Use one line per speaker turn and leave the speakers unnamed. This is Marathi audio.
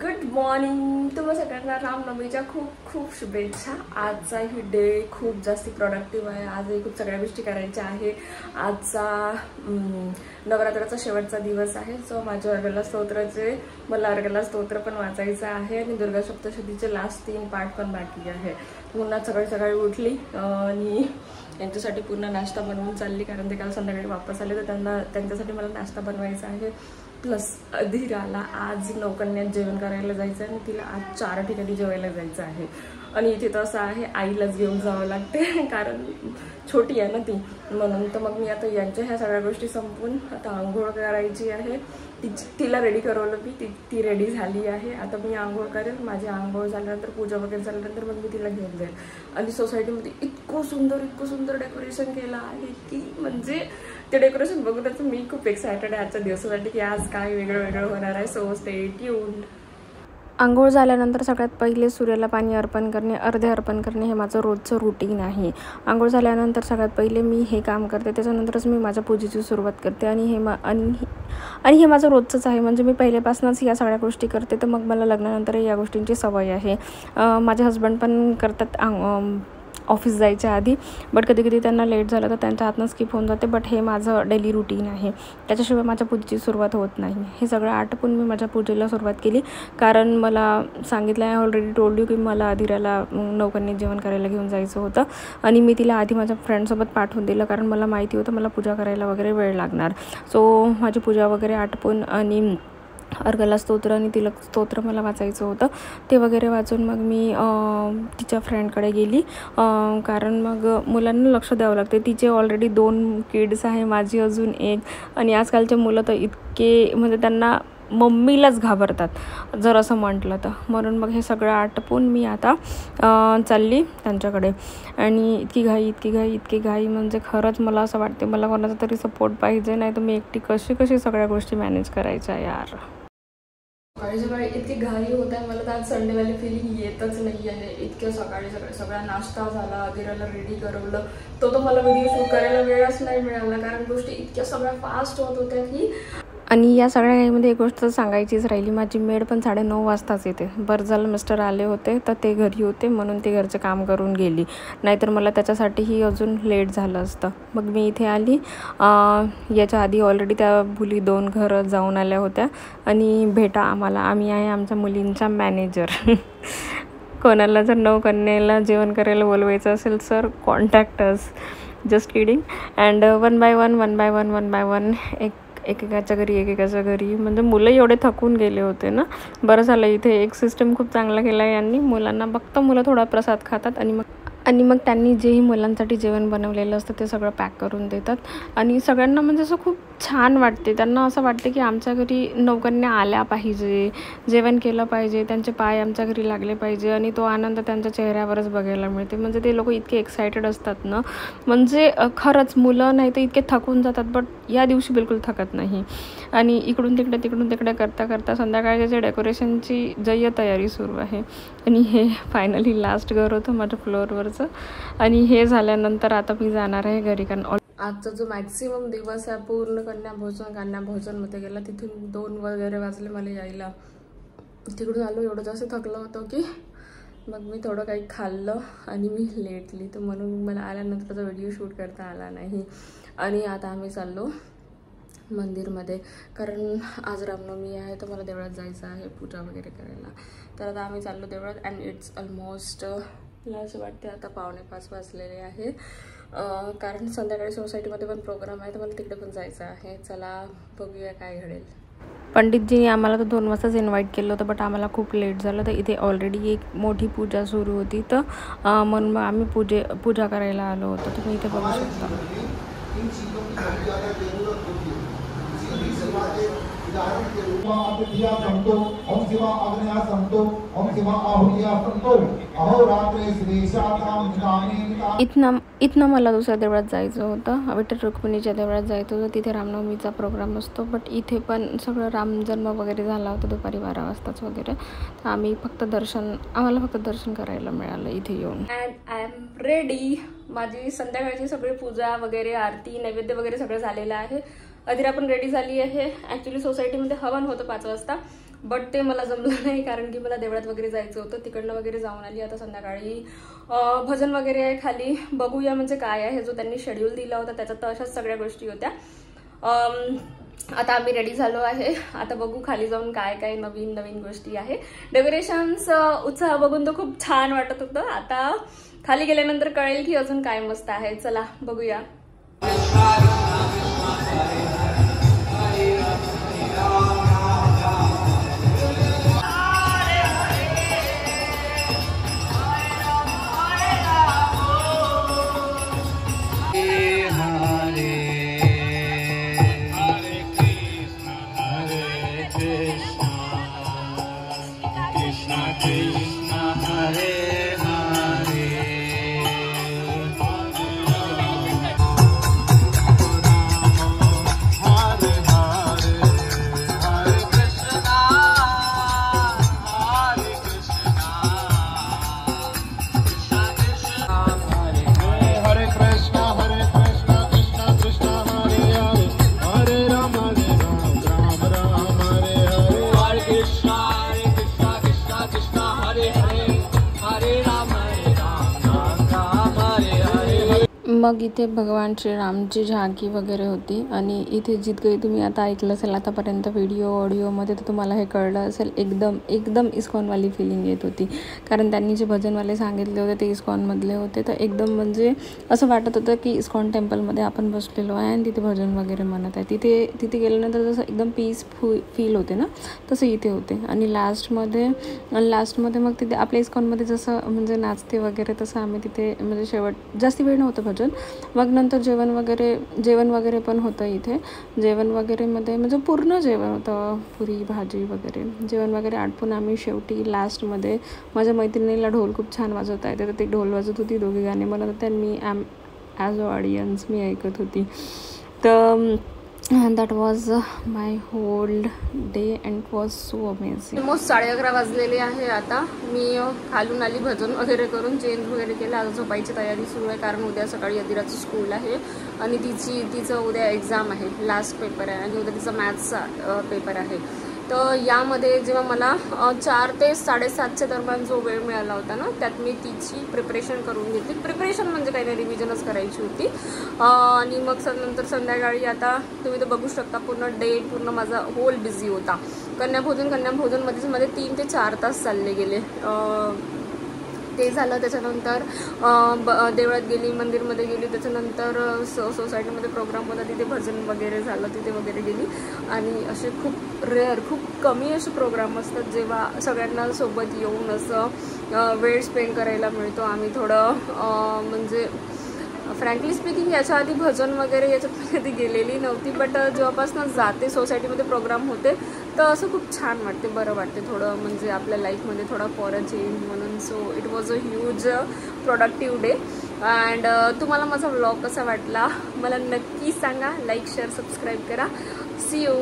Good morning. तुम्हा सगळ्यांना रामनवमीच्या खूप खूप शुभेच्छा. आजचा ही डे खूप जास्त प्रोडक्टिव्ह आहे. आजही खूप सगळ्या गोष्टी करायच्या आहे. आजचा नवरात्राचा शेवटचा दिवस आहे. सो माझ्या अर्गला स्तोत्राचे मला अर्गला स्तोत्र पण वाचायचं आहे आणि दुर्गा सप्तशतीचे लास्ट 3 पाठ पण बाकी आहे. पुन्हा सकाळी सकाळी उठली आणि यांच्यासाठी पूर्ण नाश्ता बनवून चालली, कारण ते काल संध्याकाळी वापस आले तर त्यांच्यासाठी मला नाश्ता बनवायचा आहे. प्लस अधीराला आज नौकन्यात जेवण करायला जायचं आहे आणि तिला आज 4 ठिकाणी जेवायला जायचं आहे. आणि इथे तर असं आहे आईलाच घेऊन जावं लागते कारण छोटी आहे ना ती, म्हणून. तर मग मी आता यांच्या ह्या सगळ्या गोष्टी संपून आता आंघोळ करायची आहे. तिला रेडी करवलं मी, ती रेडी झाली आहे. आता मी आंघोळ करेल. माझी आंघोळ झाल्यानंतर पूजा वगैरे झाल्यानंतर मग मी तिला घेऊन जाईल. आणि सोसायटीमध्ये इतकं सुंदर डेकोरेशन केलं आहे की म्हणजे ते डेकोरेशन बघूनच मी खूप एक्सायटेड आहे आजच्या दिवसासाठी की आज काय वेगळं होणार आहे. So stay tuned. आंघोळ झाल्यानंतर सगळ्यात पहिले सूर्याला पाणी अर्पण करणे, अर्धे अर्पण करणे हे माझं रोजचं रुटीन आहे. आंघोळ झाल्यानंतर सगळ्यात पहिले मी हे काम करते, त्याच्यानंतरच मी माझ्या पूजेची सुरुवात करते. आणि हे माझं रोजचंच आहे. म्हणजे मी पहिल्यापासूनच या सगळ्या गोष्टी करते, तर मग मला लग्नानंतर या गोष्टींची सवय आहे. माझे हस्बंड पण करतात ऑफिस जायच्या आधी, बट कधी कधी त्यांना लेट झालं तर त्यांच्या हातनं स्किप होऊन जाते. बट हे माझं डेली रुटीन आहे. त्याच्याशिवाय माझ्या पूजेची सुरुवात होत नाही. हे सगळं आटपून मी माझ्या पूजेला सुरुवात केली, कारण मला सांगितलं आहे, ऑलरेडी टोल्ड यू, की मला अधीराला नौकन्यात जेवण करायला घेऊन जायचं होतं. आणि मी तिला आधी माझ्या फ्रेंडसोबत पाठवून दिलं, कारण मला माहिती होतं मला पूजा करायला वगैरे वेळ लागणार. सो माझी पूजा वगैरे आटपून आणि अर्गला स्तोत्र आणि तिला स्तोत्र मला वाचायचं होतं, ते वगैरे वाचून मग मी तिच्या फ्रेंडकडे गेली, कारण मग मुलांना लक्ष द्यावं लागते. तिचे ऑलरेडी 2 किड्स आहे, माझी अजून 1. आणि आजकालचे मुलं तर इतके म्हणजे त्यांना मम्मीलाच घाबरतात जर असं म्हटलं तर. म्हणून मग हे सगळं आटपून मी आता चालली त्यांच्याकडे. आणि इतकी घाई म्हणजे खरंच मला असं वाटते मला कोणाचा तरी सपोर्ट पाहिजे, नाही तर मी एकटी कशी सगळ्या गोष्टी मॅनेज करायच्या यार. सकाळी इतकी घाई होत आहे मला, तर आज संडेवाली फिलिंग येतच नाही आहे. इतक्या सकाळी सगळा नाश्ता झाला, अधीराला रेडी करवलं, तो मला व्हिडिओ शूट करायला वेळच नाही मिळाला, कारण गोष्टी इतक्या सगळ्या फास्ट होत होत्या की. आणि या सगळ्या घाईमध्ये एक गोष्ट सांगायचीच राहिली, माझी मेड पण 9:30 वाजताच येते. बरं झालं मिस्टर आले होते तर ते घरी होते, म्हणून ते घरचं काम करून गेली, नाहीतर मला त्याच्यासाठीही अजून लेट झालं असतं. मग मी इथे आली. याच्या आधी ऑलरेडी त्या मुली 2 घरं जाऊन आल्या होत्या. आणि भेटा आम्हाला, आम्ही आहे आमच्या मुलींचा मॅनेजर. कोणाला जर नौकन्याला जेवण करायला बोलवायचं असेल sir, contact us. Just kidding. And one by one एकेकाच्या घरी म्हणजे मुलं एवढे थकून गेले होते ना. बरं झालं इथे एक सिस्टम खूप चांगला केला आहे यांनी. मुलांना फक्त मुलं थोडा प्रसाद खातात आणि मग त्यांनी जेही मुलांसाठी जेवण बनवलेलं असतं ते सगळं पॅक करून देतात. आणि सगळ्यांना म्हणजे असं खूप छान वाटते. त्यांना असं वाटते की आमच्या घरी नौकन्या आल्या पाहिजे, जेवण केलं पाहिजे, त्यांचे पाय आमच्या घरी लागले पाहिजे. आणि तो आनंद त्यांच्या चेहऱ्यावरच बघायला मिळते. म्हणजे ते लोक इतके एक्सायटेड असतात ना, म्हणजे खरंच मुलं नाही तर इतके थकून जातात, बट या दिवशी बिलकुल थकत नाही. आणि इकडून तिकडे करता संध्याकाळच्या डेकोरेशनची जय्य तयारी सुरू आहे. आणि हे फायनली लास्ट घर होतं माझ्या फ्लोअरवरचं. आणि हे झाल्यानंतर आता मी जाणार आहे घरी, कारण आजचा जो मॅक्सिमम दिवस आहे पूर्ण कन्या भोजन मध्ये गेला. तिथून 2 वगैरे वाजले मला यायला. तिकडून आलो, एवढं जास्त थकलं होतं की मग मी थोडं काही खाल्लं आणि मी लेटली, तर म्हणून मला आल्यानंतरचा व्हिडिओ शूट करता आला नाही. आणि आता आम्ही चाललो मंदिरमध्ये, कारण आज रामनवमी आहे तर मला देवळात जायचं आहे पूजा वगैरे करायला. तर आता आम्ही चाललो देवळात. अँड इट्स ऑलमोस्ट मला असं वाटते आता 4:45 वाजलेले आहे, कारण संध्याकाळी सोसायटीमध्ये पण प्रोग्राम आहे तर मला तिकडे पण जायचं आहे. चला बघूया काय घडेल. पंडितजीने आम्हाला तर 2 वाजताच इन्व्हाइट केलं होतं, बट आम्हाला खूप लेट झालं. तर इथे ऑलरेडी एक मोठी पूजा सुरू होती, तर म्हणून मग आम्ही पूजा करायला आलो होतो. तुम्ही इथे बघू शकता. इथनं मला दुसऱ्या देवळात जायचं होतं, विठ्ठल रुक्मिणीच्या देवळात जायचं होतं. तिथे रामनवमीचा प्रोग्राम असतो, बट इथे पण सगळं रामजन्म वगैरे झाला होता दुपारी 12 वाजताच वगैरे. तर आम्हाला फक्त दर्शन करायला मिळालं इथे येऊन. And I am ready. माझी संध्याकाळची सगळी पूजा वगैरे, आरती, नैवेद्य वगैरे सगळं झालेलं आहे. अधीरा पण रेडी झाली आहे. ॲक्च्युली सोसायटीमध्ये हवन होतं 5 वाजता, बट ते मला जमलं नाही, कारण की मला देवळात वगैरे जायचं होतं. तिकडनं वगैरे जाऊन आली. आता संध्याकाळी भजन वगैरे आहे खाली, बघूया म्हणजे काय आहे. जो त्यांनी शेड्यूल दिला होता त्याच्यात तर अशाच सगळ्या गोष्टी होत्या. आता आम्ही रेडी झालो आहे. आता बघू खाली जाऊन काय काय नवीन नवीन गोष्टी आहे. डेकोरेशन्स उत्साह बघून तर खूप छान वाटत होतं. आता खाली गेल्यानंतर कळेल की अजून काय मस्त आहे. चला बघूया. मग इथे भगवान श्रीरामची झाकी वगैरे होती. आणि इथे जितकंही तुम्ही आता ऐकलं असेल आतापर्यंत व्हिडिओ ऑडिओमध्ये, तर तुम्हाला हे कळलं असेल, एकदम इस्कॉनवाली फिलिंग येत होती. कारण त्यांनी जे भजनवाले सांगितले होते ते इस्कॉनमधले होते. तर एकदम म्हणजे असं वाटत होतं की इस्कॉन टेम्पलमध्ये आपण बसलेलो आहे आणि तिथे भजन वगैरे म्हणत आहे. तिथे गेल्यानंतर जसं एकदम पीसफुल फील होते ना, तसं इथे होते. आणि लास्टमध्ये मग तिथे आपल्या इस्कॉनमध्ये जसं म्हणजे नाचते वगैरे, तसं आम्ही तिथे म्हणजे शेवट जास्ती वेळ नव्हतं भजन. मग नंतर जेवण वगैरे पण होतं इथे. जेवण वगैरेमध्ये म्हणजे पूर्ण जेवण होतं, पुरी भाजी वगैरे. जेवण वगैरे आटपून आम्ही शेवटी लास्टमध्ये माझ्या मैत्रिणीला ढोल खूप छान वाजवता येते, तर ती ढोल वाजवत होती, दोघे गाणे म्हणत होते आणि मी ॲज अ ऑडियन्स मी ऐकत होती. तर that was my whole day and it was so amazing. Almost 11:30 वाजलेले आहे. आता मी खालून आली, भजन वगैरे करून चेंज वगैरे केलं. आता झोपायची तयारी सुरू आहे, कारण उद्या सकाळी अदिराचं स्कूल आहे आणि तिचं उद्या एक्झाम आहे, लास्ट पेपर आहे आणि उद्या तिचा मॅथ्सचा पेपर आहे. तर यामध्ये जेव्हा मला 4 ते 7:30च्या दरम्यान जो वेळ मिळाला होता ना, त्यात मी तिची प्रिपरेशन करून घेतली. प्रिपरेशन म्हणजे काही नाही, रिव्हिजनच करायची होती. आणि मग नंतर संध्याकाळी आता तुम्ही तर बघू शकता पूर्ण डे पूर्ण माझा होल बिझी होता. कन्याभोजनमध्येच मध्ये 3 ते 4 तास चालले गेले. ते झालं. त्याच्यानंतर देवळात गेली, मंदिरमध्ये गेली. त्याच्यानंतर सोसायटीमध्ये प्रोग्राम होता, तिथे भजन वगैरे झालं, तिथे वगैरे गेली. आणि असे खूप कमी असे प्रोग्राम असतात जेव्हा सगळ्यांना सोबत येऊन असं वेळ स्पेंड करायला मिळतो. आम्ही थोडं म्हणजे फ्रँकली स्पीकिंग याच्या आधी भजन वगैरे याच्यात कधी गेलेली नव्हती, बट जेव्हापासून जाते सोसायटीमध्ये प्रोग्राम होते तर असं खूप छान वाटते, बरं वाटते थोडं, म्हणजे आपल्या लाईफमध्ये थोडा फॉर अ चेंज म्हणून. So it was a huge productive day. And तुम्हाला माझा व्लॉग कसा वाटला मला नक्की सांगा. लाईक शेअर सबस्क्राईब करा. See you.